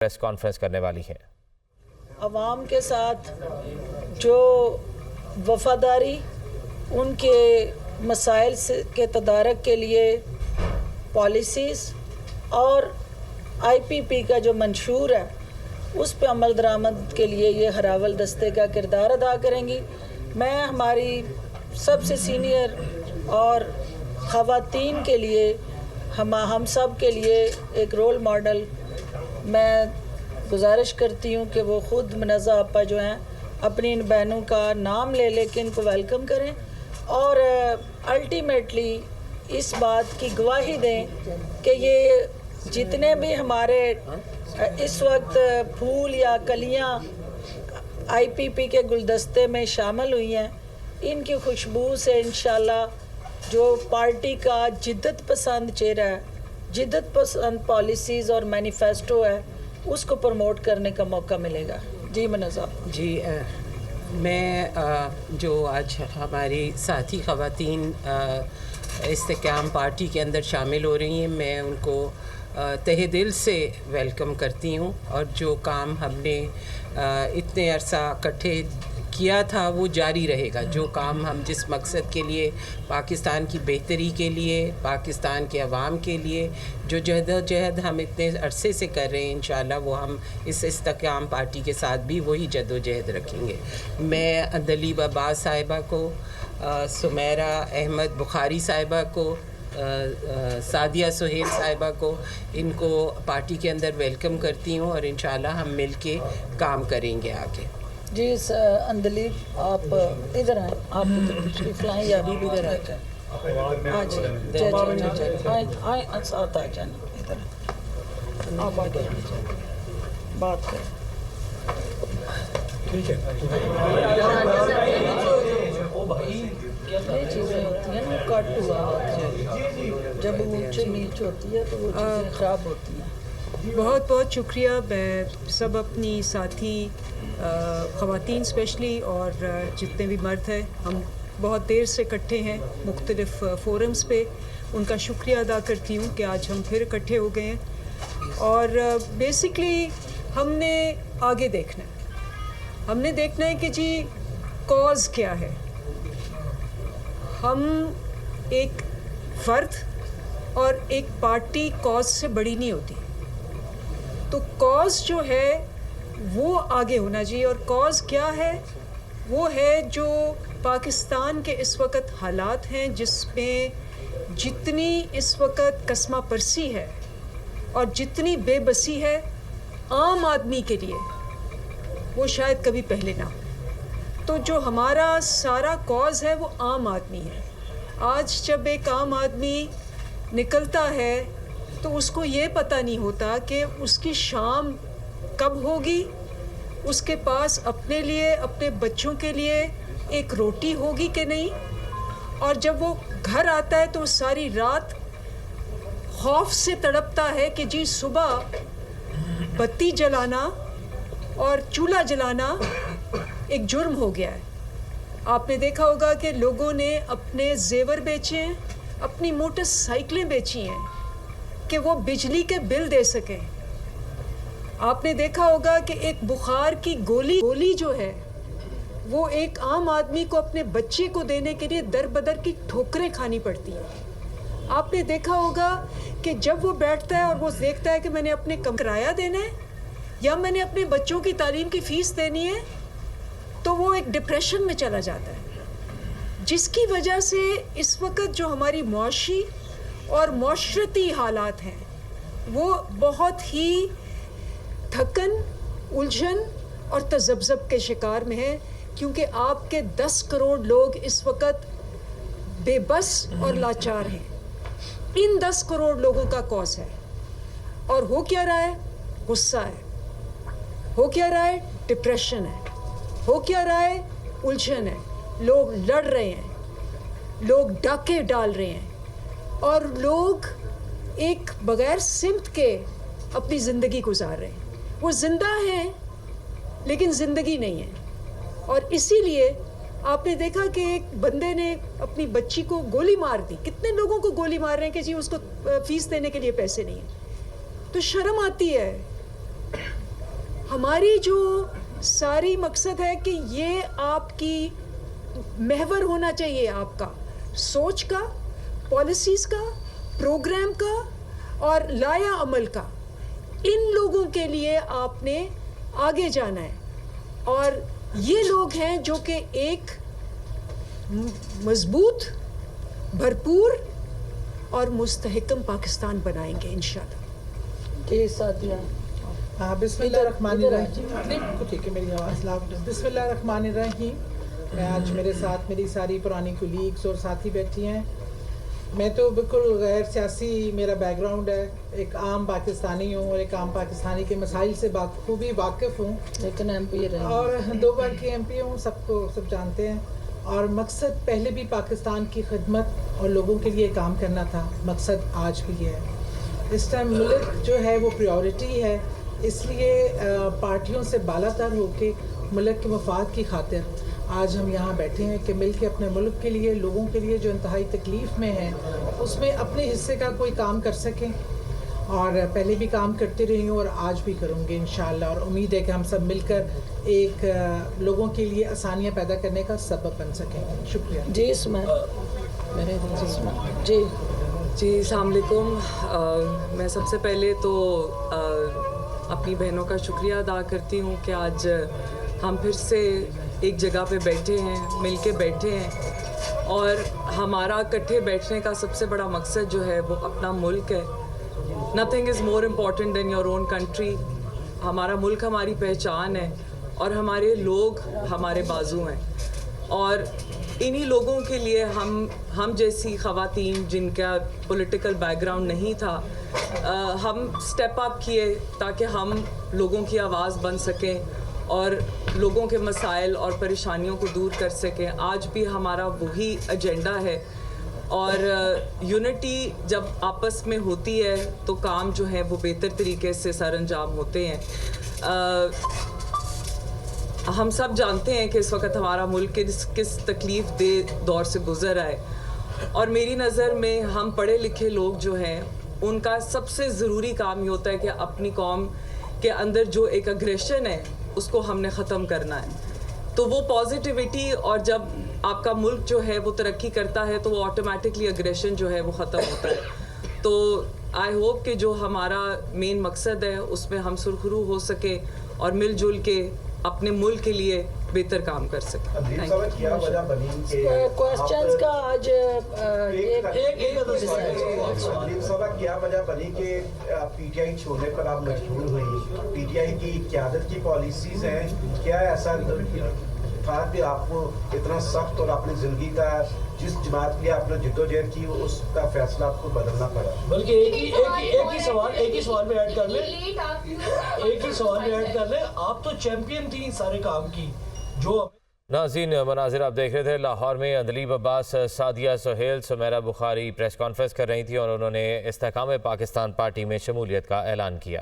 Press conference کرنے والی ہیں۔ عوام کے ساتھ جو وفاداری ان کے مسائل کے تدارک کے لیے پالیسیز اور آئی پی پی کا جو منشور ہے اس پہ عمل درآمد کے لیے یہ ہراول دستے کا کردار ادا کریں گی۔ میں ہماری سب سے سینئر اور خواتین کے لیے ہم سب کے لیے ایک رول ماڈل میں گزارش کرتی ہوں کہ وہ خود منزہ آپا جو ہیں اپنی ان بہنوں کا نام لے کے ان کو ویلکم کریں اور الٹیمیٹلی اس بات کی گواہی دیں کہ یہ جتنے بھی ہمارے اس وقت پھول یا کلیاں آئی پی پی کے گلدستے میں شامل ہوئی ہیں، ان کی خوشبو سے انشاءاللہ جو پارٹی کا جدت پسند چہرہ ہے، جدت پسند پالیسیز اور مینیفیسٹو ہے، اس کو پروموٹ کرنے کا موقع ملے گا۔ جی منزہ جی میں جو آج ہماری ساتھی خواتین استحکام پارٹی کے اندر شامل ہو رہی ہیں، میں ان کو تہہ دل سے ویلکم کرتی ہوں، اور جو کام ہم نے اتنے عرصہ اکٹھے کیا تھا وہ جاری رہے گا۔ جو کام ہم جس مقصد کے لیے، پاکستان کی بہتری کے لیے، پاکستان کے عوام کے لیے جو جہد ہم اتنے عرصے سے کر رہے ہیں، انشاءاللہ وہ ہم اس استحکام پارٹی کے ساتھ بھی وہی جدوجہد رکھیں گے۔ میں عندلیب عباس صاحبہ کو، سمیرہ احمد بخاری صاحبہ کو، سعدیہ سہیل صاحبہ کو، ان کو پارٹی کے اندر ویلکم کرتی ہوں، اور انشاءاللہ ہم مل کے کام کریں گے آگے۔ جی عندلیب آپ ادھر آئیں، آپ تشریف لائیں یا ابھی ادھر آئیں؟ ہاں جی آئیں ساتھ آ جائیں، ادھر آپ آگے بات کریں۔ ٹھیک ہے، یہ چیزیں ہوتی ہیں نا، کٹ ہوا جب اونچ نیچ ہوتی ہے تو وہ چیزیں خراب ہوتی ہیں۔ بہت بہت شکریہ۔ میں سب اپنی ساتھی خواتین اسپیشلی اور جتنے بھی مرد ہیں، ہم بہت دیر سے اکٹھے ہیں مختلف فورمز پہ، ان کا شکریہ ادا کرتی ہوں کہ آج ہم پھر اکٹھے ہو گئے ہیں۔ اور بیسکلی ہم نے آگے دیکھنا ہے، ہم نے دیکھنا ہے کہ جی کاز کیا ہے۔ ہم ایک فرد اور ایک پارٹی کاز سے بڑی نہیں ہوتی، تو کاز جو ہے وہ آگے ہونا چاہیے۔ اور کاز کیا ہے؟ وہ ہے جو پاکستان کے اس وقت حالات ہیں، جس میں جتنی اس وقت کسمہ پرسی ہے اور جتنی بے بسی ہے عام آدمی کے لیے، وہ شاید کبھی پہلے نہ ہو۔ تو جو ہمارا سارا کاز ہے وہ عام آدمی ہے۔ آج جب ایک عام آدمی نکلتا ہے تو اس کو یہ پتہ نہیں ہوتا کہ اس کی شام کب ہوگی، اس کے پاس اپنے لیے، اپنے بچوں کے لیے ایک روٹی ہوگی کہ نہیں، اور جب وہ گھر آتا ہے تو ساری رات خوف سے تڑپتا ہے کہ جی صبح بتی جلانا اور چولہا جلانا ایک جرم ہو گیا ہے۔ آپ نے دیکھا ہوگا کہ لوگوں نے اپنے زیور بیچے ہیں، اپنی موٹر سائیکلیں بیچی ہیں کہ وہ بجلی کے بل دے سکیں۔ آپ نے دیکھا ہوگا کہ ایک بخار کی گولی جو ہے وہ ایک عام آدمی کو اپنے بچے کو دینے کے لیے در بدر کی ٹھوکریں کھانی پڑتی ہیں۔ آپ نے دیکھا ہوگا کہ جب وہ بیٹھتا ہے اور وہ دیکھتا ہے کہ میں نے اپنے کرایہ دینا ہے یا میں نے اپنے بچوں کی تعلیم کی فیس دینی ہے، تو وہ ایک ڈپریشن میں چلا جاتا ہے، جس کی وجہ سے اس وقت جو ہماری معاشی اور معاشرتی حالات ہیں وہ بہت ہی تھکن، الجھن اور تذبذب کے شکار میں ہے، کیونکہ آپ کے 10 کروڑ لوگ اس وقت بے بس اور لاچار ہیں۔ ان 10 کروڑ لوگوں کا کاز ہے، اور ہو کیا رہا ہے؟ غصہ ہے، ہو کیا رہا ہے؟ ڈپریشن ہے، ہو کیا رہا ہے؟ الجھن ہے۔ لوگ لڑ رہے ہیں، لوگ ڈاکے ڈال رہے ہیں، اور لوگ ایک بغیر سمت کے اپنی زندگی گزار رہے ہیں۔ وہ زندہ ہیں لیکن زندگی نہیں ہے۔ اور اسی لیے آپ نے دیکھا کہ ایک بندے نے اپنی بچی کو گولی مار دی۔ کتنے لوگوں کو گولی مار رہے ہیں کہ جی اس کو فیس دینے کے لیے پیسے نہیں ہیں۔ تو شرم آتی ہے ہماری جو ساری مقصد ہے کہ یہ آپ کی محور ہونا چاہیے، آپ کا سوچ کا، پالیسیز کا، پروگرام کا اور لایا عمل کا. ان لوگوں کے لیے آپ نے آگے جانا ہے، اور یہ لوگ ہیں جو کہ ایک مضبوط، بھرپور اور مستحکم پاکستان بنائیں گے انشاءاللہ. جی ساتھیہ. بسم اللہ الرحمن الرحیم. نہیں بالکل ٹھیک ہے، میری آواز لاؤڈ ہے. بسم اللہ الرحمن الرحیم. میں آج میرے ساتھ میری ساری پرانی کولیگس اور ساتھی بیٹھی ہیں. میں تو بالکل غیر سیاسی میرا بیک گراؤنڈ ہے، ایک عام پاکستانی ہوں اور ایک عام پاکستانی کے مسائل سے بخوبی واقف ہوں، لیکن ایم پی رہے اور 2 بار کی ایم پی ہوں، سب جانتے ہیں. اور مقصد پہلے بھی پاکستان کی خدمت اور لوگوں کے لیے کام کرنا تھا، مقصد آج بھی ہے. اس ٹائم ملک جو ہے وہ پریورٹی ہے، اس لیے پارٹیوں سے بالا تر ہو کے ملک کے مفاد کی خاطر آج ہم یہاں بیٹھے ہیں کہ مل کے اپنے ملک کے لیے، لوگوں کے لیے جو انتہائی تکلیف میں ہیں، اس میں اپنے حصے کا کوئی کام کر سکیں. اور پہلے بھی کام کرتی رہی ہوں اور آج بھی کروں گے انشاءاللہ، اور امید ہے کہ ہم سب مل کر ایک لوگوں کے لیے آسانیاں پیدا کرنے کا سبب بن سکیں. شکریہ. جی جی جی السلام علیکم. میں سب سے پہلے تو اپنی بہنوں کا شکریہ ادا کرتی ہوں کہ آج ہم پھر سے ایک جگہ پہ بیٹھے ہیں، مل کے بیٹھے ہیں، اور ہمارا اکٹھے بیٹھنے کا سب سے بڑا مقصد جو ہے وہ اپنا ملک ہے. Nothing is more important than your own country. ہمارا ملک ہماری پہچان ہے اور ہمارے لوگ ہمارے بازو ہیں، اور انہی لوگوں کے لیے ہم جیسی خواتین جن کا پولیٹیکل بیک گراؤنڈ نہیں تھا، ہم سٹیپ اپ کیے تاکہ ہم لوگوں کی آواز بن سکیں اور لوگوں کے مسائل اور پریشانیوں کو دور کر سکیں. آج بھی ہمارا وہی ایجنڈا ہے، اور یونٹی جب آپس میں ہوتی ہے تو کام جو ہے وہ بہتر طریقے سے سر انجام ہوتے ہیں. ہم سب جانتے ہیں کہ اس وقت ہمارا ملک کس تکلیف دہ دور سے گزر رہا ہے، اور میری نظر میں ہم پڑھے لکھے لوگ جو ہیں ان کا سب سے ضروری کام یہ ہوتا ہے کہ اپنی قوم کے اندر جو ایک اگریشن ہے اس کو ہم نے ختم کرنا ہے. تو وہ پازیٹیوٹی، اور جب آپ کا ملک جو ہے وہ ترقی کرتا ہے تو وہ آٹومیٹکلی اگریشن جو ہے وہ ختم ہوتا ہے. تو آئی ہوپ کہ جو ہمارا مین مقصد ہے اس میں ہم سرخرو ہو سکے اور مل جل کے اپنے ملک کے لیے بہتر کام کر سکیں. کوسچنز کا آج کیا وجہ بنی کہ پی ٹی آئی چھوڑنے پر آپ مجبور ہوئی؟ پی ٹی آئی کی قیادت کی پالیسیز ہیں، کیا ایسا تھا کہ آپ کو اتنا سخت اور اپنی زندگی کا جس جماعت کے لیے آپ نے جدوجہد کی اس کا فیصلہ آپ کو بدلنا پڑا؟ بلکہ ایک ہی سوال میں ایڈ کر لیں، آپ تو چیمپئن تھی سارے کام کی. جو ناظرین، مناظر آپ دیکھ رہے تھے. لاہور میں اندلیب عباس، سعدیہ سہیل، سمیرہ بخاری پریس کانفرنس کر رہی تھی اور انہوں نے استحکام پاکستان پارٹی میں شمولیت کا اعلان کیا.